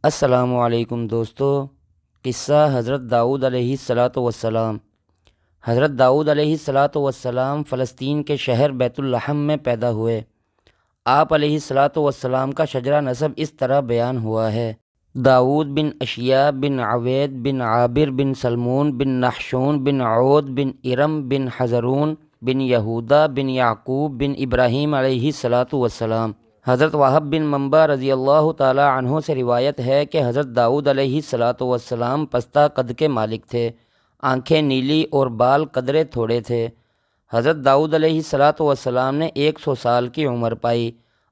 السلام علیکم دوستو۔ قصہ حضرت داؤد علیہ الصلاۃ والسلام۔ حضرت داؤد علیہ الصلاۃ والسلام فلسطین کے شہر بیت اللحم میں پیدا ہوئے۔ آپ علیہ الصلاۃ والسلام کا شجرہ نسب اس طرح بیان ہوا ہے: داؤد بن اشیا بن عوید بن عابر بن سلمون بن نحشون بن عود بن ارم بن حزرون بن یہودا بن یعقوب بن ابراہیم علیہ الصلاۃ والسلام۔ حضرت وہب بن منبع رضی اللہ تعالی عنہ سے روایت ہے کہ حضرت داؤد علیہ الصلاۃ والسلام پستہ قد کے مالک تھے، آنکھیں نیلی اور بال قدرے تھوڑے تھے۔ حضرت داؤد علیہ الصلاۃ والسلام نے 100 سال کی عمر پائی۔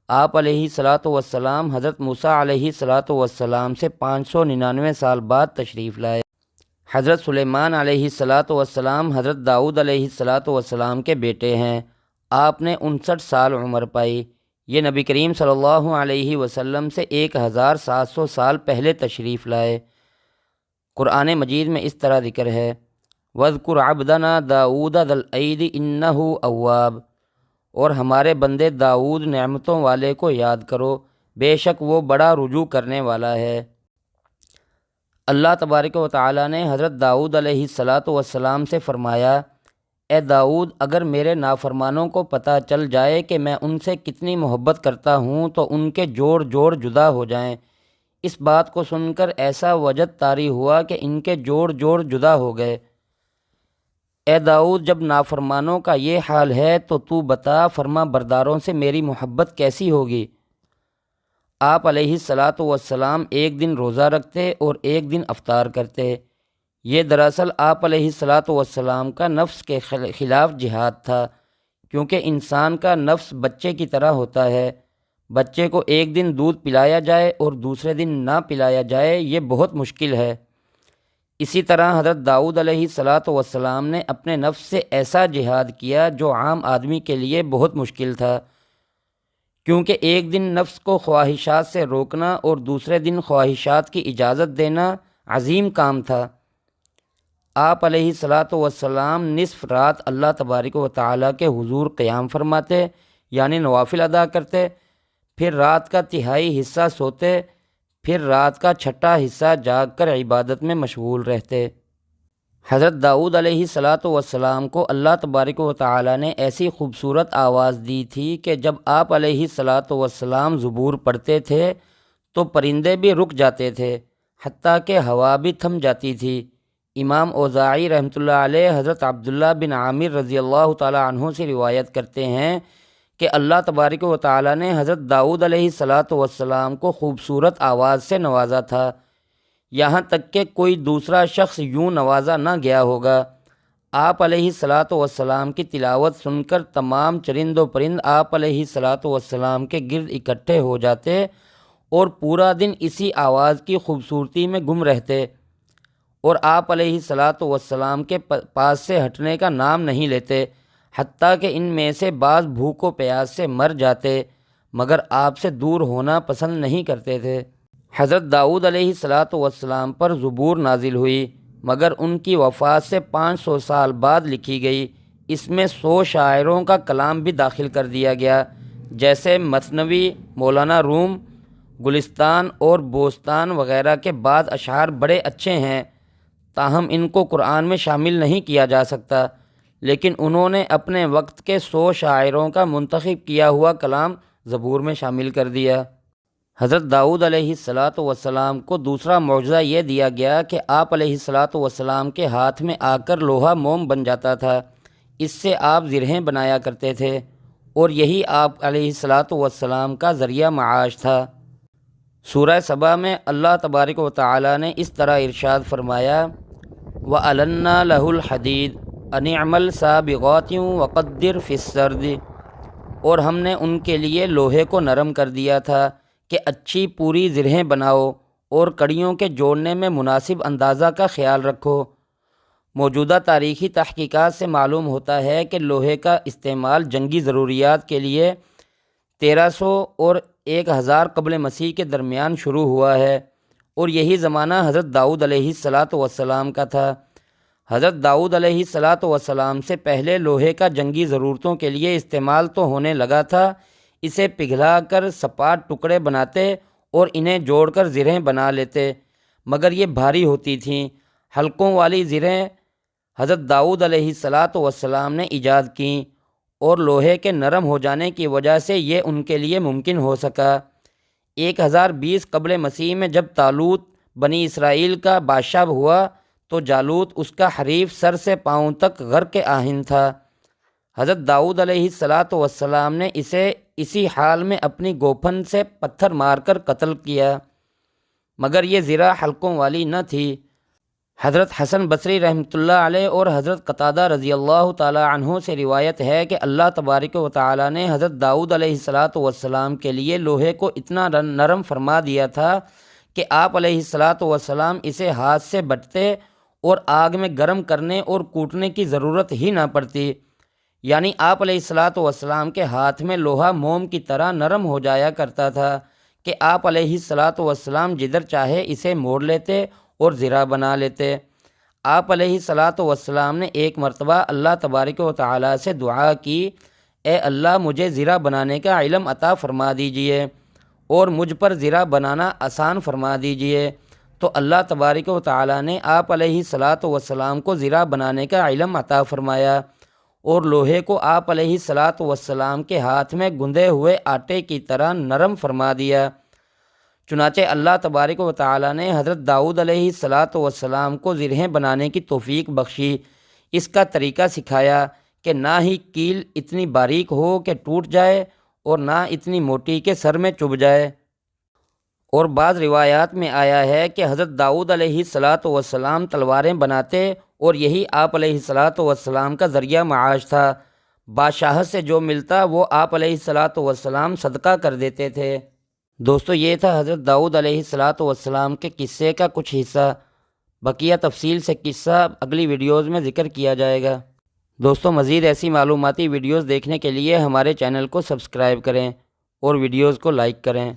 آپ علیہ الصلاۃ والسلام حضرت موسیٰ علیہ الصلاۃ والسلام سے 599 سال بعد تشریف لائے۔ حضرت سلیمان علیہ الصلاۃ والسلام حضرت داؤد علیہ الصلاۃ والسلام کے بیٹے ہیں۔ آپ نے 59 سال عمر پائی۔ یہ نبی کریم صلی اللہ علیہ وسلم سے 1700 سال پہلے تشریف لائے۔ قرآن مجید میں اس طرح ذکر ہے: وَاذْكُرْ عَبْدَنَا دَاؤُودَ ذَا الْأَيْدِ إِنَّهُ أَوَّابٌ، اور ہمارے بندے داؤد نعمتوں والے کو یاد کرو، بے شک وہ بڑا رجوع کرنے والا ہے۔ اللہ تبارک و تعالی نے حضرت داؤد علیہ الصلاۃ والسلام سے فرمایا: اے داؤد، اگر میرے نافرمانوں کو پتہ چل جائے کہ میں ان سے کتنی محبت کرتا ہوں تو ان کے جوڑ جوڑ جدا ہو جائیں۔ اس بات کو سن کر ایسا وجد طاری ہوا کہ ان کے جوڑ جوڑ جدا ہو گئے۔ اے داؤد، جب نافرمانوں کا یہ حال ہے تو بتا فرما برداروں سے میری محبت کیسی ہوگی؟ آپ علیہ الصلاۃ والسلام ایک دن روزہ رکھتے اور ایک دن افطار کرتے۔ یہ دراصل آپ علیہ الصلاۃ والسلام کا نفس کے خلاف جہاد تھا، کیونکہ انسان کا نفس بچے کی طرح ہوتا ہے۔ بچے کو ایک دن دودھ پلایا جائے اور دوسرے دن نہ پلایا جائے، یہ بہت مشکل ہے۔ اسی طرح حضرت داؤد علیہ الصلاۃ والسلام نے اپنے نفس سے ایسا جہاد کیا جو عام آدمی کے لیے بہت مشکل تھا، کیونکہ ایک دن نفس کو خواہشات سے روکنا اور دوسرے دن خواہشات کی اجازت دینا عظیم کام تھا۔ آپ علیہ الصلاۃ والسلام نصف رات اللہ تبارک و تعالیٰ کے حضور قیام فرماتے، یعنی نوافل ادا کرتے، پھر رات کا تہائی حصہ سوتے، پھر رات کا چھٹا حصہ جاگ کر عبادت میں مشغول رہتے۔ حضرت داؤد علیہ الصلاۃ والسلام کو اللہ تبارک و تعالیٰ نے ایسی خوبصورت آواز دی تھی کہ جب آپ علیہ الصلاۃ والسلام زبور پڑھتے تھے تو پرندے بھی رک جاتے تھے، حتیٰ کہ ہوا بھی تھم جاتی تھی۔ امام اوزاعی رحمۃ اللہ علیہ حضرت عبداللہ بن عامر رضی اللہ تعالی عنہ سے روایت کرتے ہیں کہ اللہ تبارک و تعالی نے حضرت داؤد علیہ الصلاۃ والسلام کو خوبصورت آواز سے نوازا تھا، یہاں تک کہ کوئی دوسرا شخص یوں نوازا نہ گیا ہوگا۔ آپ علیہ الصلاۃ والسلام کی تلاوت سن کر تمام چرند و پرند آپ علیہ الصلاۃ والسلام کے گرد اکٹھے ہو جاتے اور پورا دن اسی آواز کی خوبصورتی میں گم رہتے، اور آپ علیہ الصلاۃ والسلام کے پاس سے ہٹنے کا نام نہیں لیتے، حتیٰ کہ ان میں سے بعض بھوک و پیاس سے مر جاتے، مگر آپ سے دور ہونا پسند نہیں کرتے تھے۔ حضرت داؤد علیہ الصلاۃ والسلام پر زبور نازل ہوئی، مگر ان کی وفات سے 500 سال بعد لکھی گئی۔ اس میں 100 شاعروں کا کلام بھی داخل کر دیا گیا، جیسے مثنوی، مولانا روم، گلستان اور بوستان وغیرہ کے بعض اشعار بڑے اچھے ہیں، تاہم ان کو قرآن میں شامل نہیں کیا جا سکتا، لیکن انہوں نے اپنے وقت کے 100 شاعروں کا منتخب کیا ہوا کلام زبور میں شامل کر دیا۔ حضرت داؤد علیہ الصلاۃ والسلام کو دوسرا معجزہ یہ دیا گیا کہ آپ علیہ الصلاۃ والسلام کے ہاتھ میں آ کر لوہا موم بن جاتا تھا، اس سے آپ زرہیں بنایا کرتے تھے، اور یہی آپ علیہ الصلاۃ والسلام کا ذریعہ معاش تھا۔ سورہ سبا میں اللہ تبارک و تعالی نے اس طرح ارشاد فرمایا: وَأَلَنَّا لَهُ الْحَدِيدَ أَنِ اعْمَلْ سَابِغَاتٍ وَقَدِّرْ فِي السَّرْدِ، اور ہم نے ان کے لیے لوہے کو نرم کر دیا تھا کہ اچھی پوری زرہیں بناؤ اور کڑیوں کے جوڑنے میں مناسب اندازہ کا خیال رکھو۔ موجودہ تاریخی تحقیقات سے معلوم ہوتا ہے کہ لوہے کا استعمال جنگی ضروریات کے لیے 1300 اور 1000 قبل مسیح کے درمیان شروع ہوا ہے، اور یہی زمانہ حضرت داؤد علیہ الصلاۃ والسلام کا تھا۔ حضرت داؤد علیہ الصلاۃ والسلام سے پہلے لوہے کا جنگی ضرورتوں کے لیے استعمال تو ہونے لگا تھا، اسے پگھلا کر سپاٹ ٹکڑے بناتے اور انہیں جوڑ کر زرہیں بنا لیتے، مگر یہ بھاری ہوتی تھیں۔ حلقوں والی زرہیں حضرت داؤد علیہ السلام نے ایجاد کیں، اور لوہے کے نرم ہو جانے کی وجہ سے یہ ان کے لیے ممکن ہو سکا۔ 1020 قبل مسیح میں جب طالوت بنی اسرائیل کا بادشاہ ہوا تو جالوت اس کا حریف سر سے پاؤں تک غرق آہن تھا۔ حضرت داؤد علیہ السلام نے اسے اسی حال میں اپنی گوپھن سے پتھر مار کر قتل کیا، مگر یہ زرہ حلقوں والی نہ تھی۔ حضرت حسن بصری رحمۃ اللہ علیہ اور حضرت قتادہ رضی اللہ تعالی عنہ سے روایت ہے کہ اللہ تبارک و تعالی نے حضرت داؤد علیہ السلام کے لیے لوہے کو اتنا نرم فرما دیا تھا کہ آپ علیہ السلام اسے ہاتھ سے بٹتے اور آگ میں گرم کرنے اور کوٹنے کی ضرورت ہی نہ پڑتی، یعنی آپ علیہ السلام کے ہاتھ میں لوہا موم کی طرح نرم ہو جایا کرتا تھا کہ آپ علیہ السلام جدھر چاہے اسے موڑ لیتے اور زرہ بنا لیتے۔ آپ علیہ السلام نے ایک مرتبہ اللہ تبارک و تعالی سے دعا کی، اے اللہ مجھے زرہ بنانے کا علم عطا فرما دیجئے اور مجھ پر زرہ بنانا آسان فرما دیجئے، تو اللہ تبارک و تعالی نے آپ علیہ السلام کو زرہ بنانے کا علم عطا فرمایا اور لوہے کو آپ علیہ السلام کے ہاتھ میں گندے ہوئے آٹے کی طرح نرم فرما دیا۔ چنانچہ اللہ تبارک و تعالی نے حضرت داؤد علیہ السلام کو زرہیں بنانے کی توفیق بخشی، اس کا طریقہ سکھایا کہ نہ ہی کیل اتنی باریک ہو کہ ٹوٹ جائے اور نہ اتنی موٹی کہ سر میں چبھ جائے۔ اور بعض روایات میں آیا ہے کہ حضرت داؤد علیہ السلام تلواریں بناتے اور یہی آپ علیہ السلام کا ذریعہ معاش تھا۔ بادشاہت سے جو ملتا وہ آپ علیہ السلام صدقہ کر دیتے تھے۔ دوستو یہ تھا حضرت داؤد علیہ السلام کے قصے کا کچھ حصہ، بقیہ تفصیل سے قصہ اگلی ویڈیوز میں ذکر کیا جائے گا۔ دوستو مزید ایسی معلوماتی ویڈیوز دیکھنے کے لیے ہمارے چینل کو سبسکرائب کریں اور ویڈیوز کو لائک کریں۔